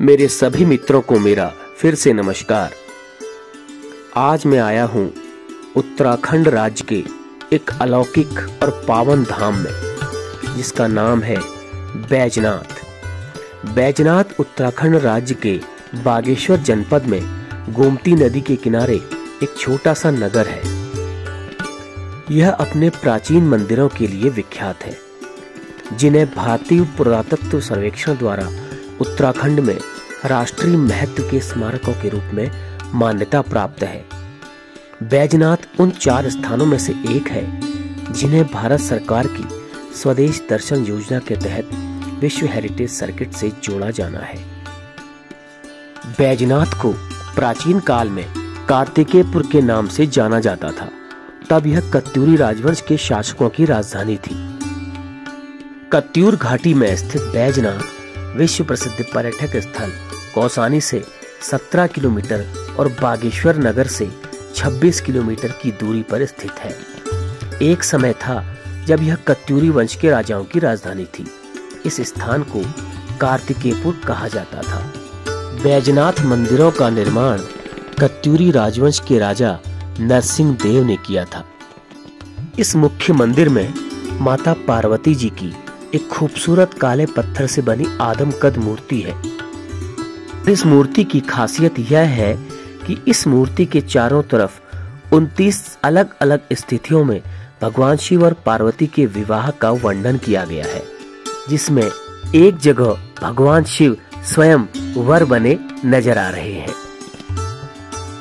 मेरे सभी मित्रों को मेरा फिर से नमस्कार। आज मैं आया हूँ उत्तराखंड राज्य के एक अलौकिक और पावन धाम में, जिसका नाम है बैजनाथ। बैजनाथ उत्तराखंड राज्य के बागेश्वर जनपद में गोमती नदी के किनारे एक छोटा सा नगर है। यह अपने प्राचीन मंदिरों के लिए विख्यात है, जिन्हें भारतीय पुरातत्व सर्वेक्षण द्वारा उत्तराखंड में राष्ट्रीय महत्व के स्मारकों के रूप में मान्यता प्राप्त है। बैजनाथ उन 4 स्थानों में से एक है जिन्हें भारत सरकार की स्वदेश दर्शन योजना के तहत विश्व हेरिटेज सर्किट से जोड़ा जाना है। बैजनाथ को प्राचीन काल में कार्तिकेयपुर के नाम से जाना जाता था। तब यह कत्यूरी राजवंश के शासकों की राजधानी थी। कत्यूर घाटी में स्थित बैजनाथ विश्व प्रसिद्ध पर्यटक स्थल कौसानी से 17 किलोमीटर और बागेश्वर नगर से 26 किलोमीटर की दूरी पर स्थित है। एक समय था जब यह कत्यूरी वंश के राजाओं की राजधानी थी। इस स्थान को कार्तिकेयपुर कहा जाता था। बैजनाथ मंदिरों का निर्माण कत्यूरी राजवंश के राजा नरसिंह देव ने किया था। इस मुख्य मंदिर में माता पार्वती जी की एक खूबसूरत काले पत्थर से बनी आदमकद मूर्ति है। इस मूर्ति की खासियत यह है कि इस मूर्ति के चारों तरफ 29 अलग अलग स्थितियों में भगवान शिव और पार्वती के विवाह का वर्णन किया गया है, जिसमें एक जगह भगवान शिव स्वयं वर बने नजर आ रहे हैं।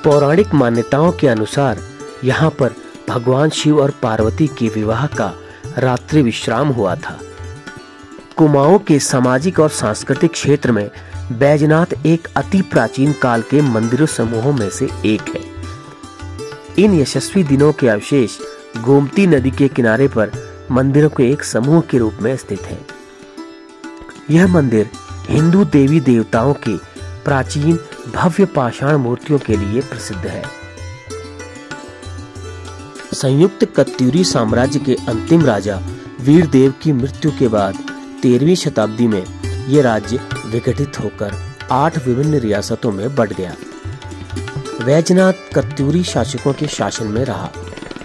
पौराणिक मान्यताओं के अनुसार यहाँ पर भगवान शिव और पार्वती के विवाह का रात्रि विश्राम हुआ था। कुमाऊं के सामाजिक और सांस्कृतिक क्षेत्र में बैजनाथ एक अति प्राचीन काल के मंदिरों समूहों में से एक है। इन यशस्वी दिनों के अवशेष गोमती नदी के किनारे पर मंदिरों के एक समूह के रूप में स्थित है। यह मंदिर हिंदू देवी देवताओं के प्राचीन भव्य पाषाण मूर्तियों के लिए प्रसिद्ध है। संयुक्त कत्यूरी साम्राज्य के अंतिम राजा वीरदेव की मृत्यु के बाद 13वीं शताब्दी में यह राज्य विघटित होकर 8 विभिन्न रियासतों में बंट गया। बैजनाथ कत्यूरी शासकों के शासन में रहा।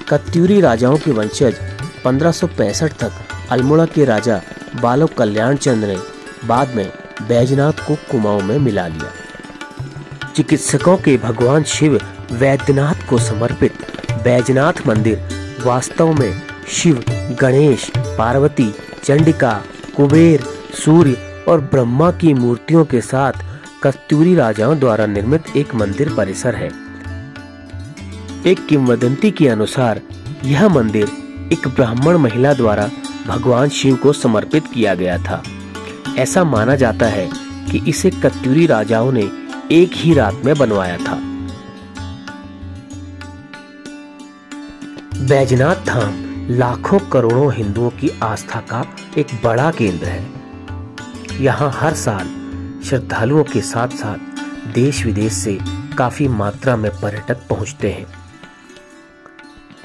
कत्यूरी राजाओं के वंशज 1565 तक अल्मोड़ा के राजा बालो कल्याण चंद्र ने बाद में बैजनाथ को कुमाऊं में मिला लिया। चिकित्सकों के भगवान शिव वैद्यनाथ को समर्पित बैजनाथ मंदिर वास्तव में शिव, गणेश, पार्वती, चंडिका, कुबेर, सूर्य और ब्रह्मा की मूर्तियों के साथ कत्यूरी राजाओं द्वारा निर्मित एक मंदिर परिसर है। एक किंवदंती के अनुसार यह मंदिर एक ब्राह्मण महिला द्वारा भगवान शिव को समर्पित किया गया था। ऐसा माना जाता है कि इसे कत्यूरी राजाओं ने एक ही रात में बनवाया था। बैजनाथ धाम लाखों करोड़ों हिंदुओं की आस्था का एक बड़ा केंद्र है। यहाँ हर साल श्रद्धालुओं के साथ साथ देश विदेश से काफी मात्रा में पर्यटक पहुंचते हैं।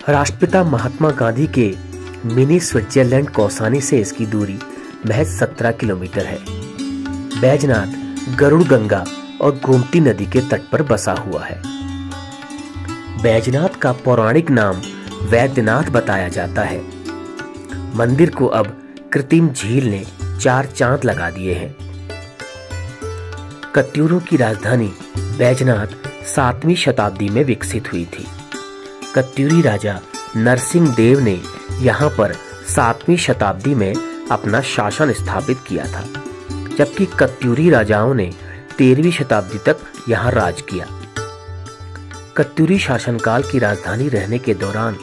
राष्ट्रपिता महात्मा गांधी के मिनी स्विट्जरलैंड कौसानी से इसकी दूरी महज 17 किलोमीटर है। बैजनाथ गरुड़ गंगा और गोमती नदी के तट पर बसा हुआ है। बैजनाथ का पौराणिक नाम वैद्यनाथ बताया जाता है। मंदिर को अब कृत्रिम झील ने 4 चांद लगा दिए हैं। कत्यूरों की राजधानी बैजनाथ 7वीं शताब्दी में विकसित हुई थी। कत्यूरी राजा नरसिंह देव ने यहाँ पर 7वीं शताब्दी में अपना शासन स्थापित किया था, जबकि कत्यूरी राजाओं ने 13वीं शताब्दी तक यहाँ राज किया। कत्यूरी शासनकाल की राजधानी रहने के दौरान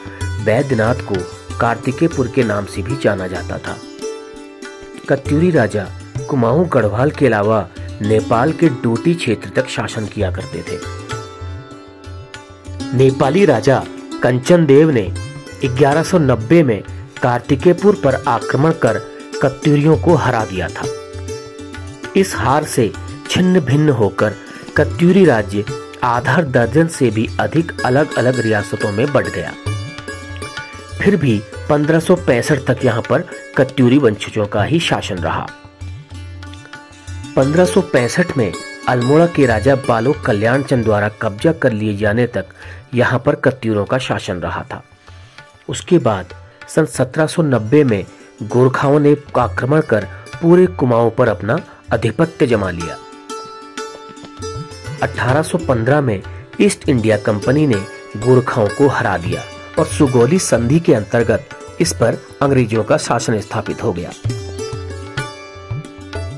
बैद्यनाथ को कार्तिकेयपुर के नाम से भी जाना जाता था। कत्यूरी राजा कुमाऊं गढ़वाल के अलावा नेपाल के डोटी क्षेत्र तक शासन किया करते थे। नेपाली राजा कंचन देव ने 1190 में कार्तिकेयपुर पर आक्रमण कर कत्यूरियों को हरा दिया था। इस हार से छिन्न भिन्न होकर कत्यूरी राज्य आधा दर्जन से भी अधिक अलग अलग रियासतों में बंट गया। फिर भी 1565 तक यहाँ पर कत्यूरी वंशजों का ही शासन रहा। 1565 में अल्मोड़ा के राजा बालोक कल्याण चंद द्वारा कब्जा कर लिए जाने तक यहाँ पर कत्यूरों का शासन रहा था। उसके बाद सन 1790 में गोरखाओं ने आक्रमण कर पूरे कुमाऊं पर अपना आधिपत्य जमा लिया। 1815 में ईस्ट इंडिया कंपनी ने गोरखाओं को हरा दिया और सुगौली संधि के अंतर्गत इस पर अंग्रेजों का शासन स्थापित हो गया।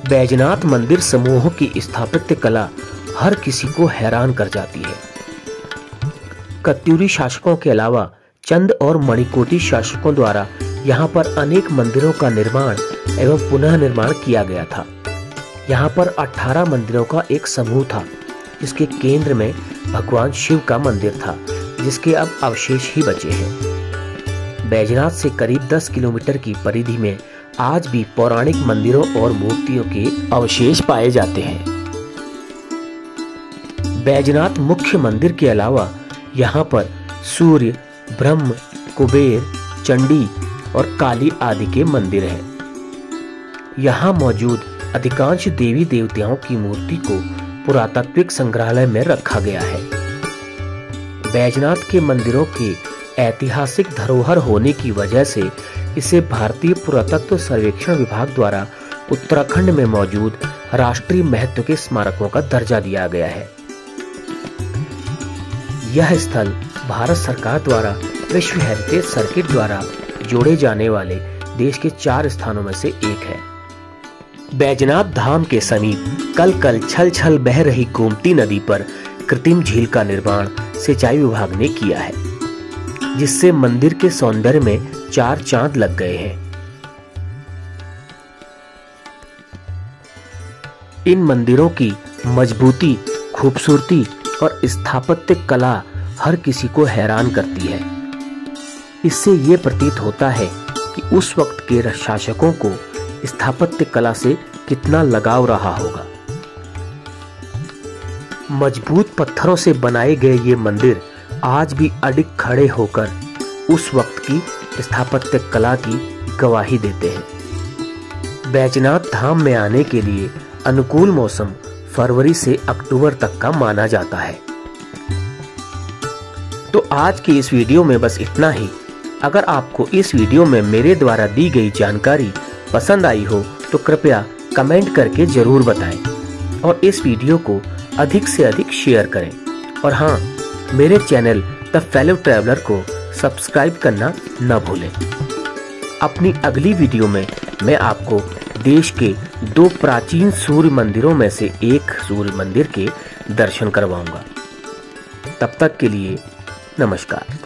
बैजनाथ मंदिर समूहों की स्थापत्य कला हर किसी को हैरान कर जाती है। कत्यूरी शासकों के अलावा चंद और मणिकोटी शासकों द्वारा यहाँ पर अनेक मंदिरों का निर्माण एवं पुनः निर्माण किया गया था। यहाँ पर 18 मंदिरों का एक समूह था, जिसके केंद्र में भगवान शिव का मंदिर था, जिसके अब अवशेष ही बचे हैं। बैजनाथ से करीब 10 किलोमीटर की परिधि में आज भी पौराणिक मंदिरों और मूर्तियों के अवशेष पाए जाते हैं। बैजनाथ मुख्य मंदिर के अलावा यहाँ पर सूर्य, ब्रह्म, कुबेर, चंडी और काली आदि के मंदिर हैं। यहाँ मौजूद अधिकांश देवी देवताओं की मूर्ति को पुरातात्विक संग्रहालय में रखा गया है। बैजनाथ के मंदिरों के ऐतिहासिक धरोहर होने की वजह से इसे भारतीय पुरातत्व सर्वेक्षण विभाग द्वारा उत्तराखंड में मौजूद राष्ट्रीय महत्व के स्मारकों का दर्जा दिया गया है। यह स्थल भारत सरकार द्वारा विश्व हेरिटेज सर्किट द्वारा जोड़े जाने वाले देश के 4 स्थानों में से एक है। बैजनाथ धाम के समीप कल छल छल बह रही गोमती नदी पर कृत्रिम झील का निर्माण सिंचाई विभाग ने किया है, जिससे मंदिर के सौंदर्य में 4 चांद लग गए हैं। इन मंदिरों की मजबूती, खूबसूरती और स्थापत्य कला हर किसी को हैरान करती है। इससे ये प्रतीत होता है कि उस वक्त के शासकों को स्थापत्य कला से कितना लगाव रहा होगा। मजबूत पत्थरों से बनाए गए ये मंदिर आज भी अडिग खड़े होकर उस वक्त की स्थापत्य कला की गवाही देते हैं। बैजनाथ धाम में आने के लिए अनुकूल मौसम फरवरी से अक्टूबर तक का माना जाता है। तो आज की इस वीडियो में बस इतना ही। अगर आपको इस वीडियो में मेरे द्वारा दी गई जानकारी पसंद आई हो तो कृपया कमेंट करके जरूर बताएं और इस वीडियो को अधिक से अधिक शेयर करें। और हाँ, मेरे चैनल द फेलो ट्रैवलर को सब्सक्राइब करना न भूलें। अपनी अगली वीडियो में मैं आपको देश के 2 प्राचीन सूर्य मंदिरों में से एक सूर्य मंदिर के दर्शन करवाऊंगा। तब तक के लिए नमस्कार।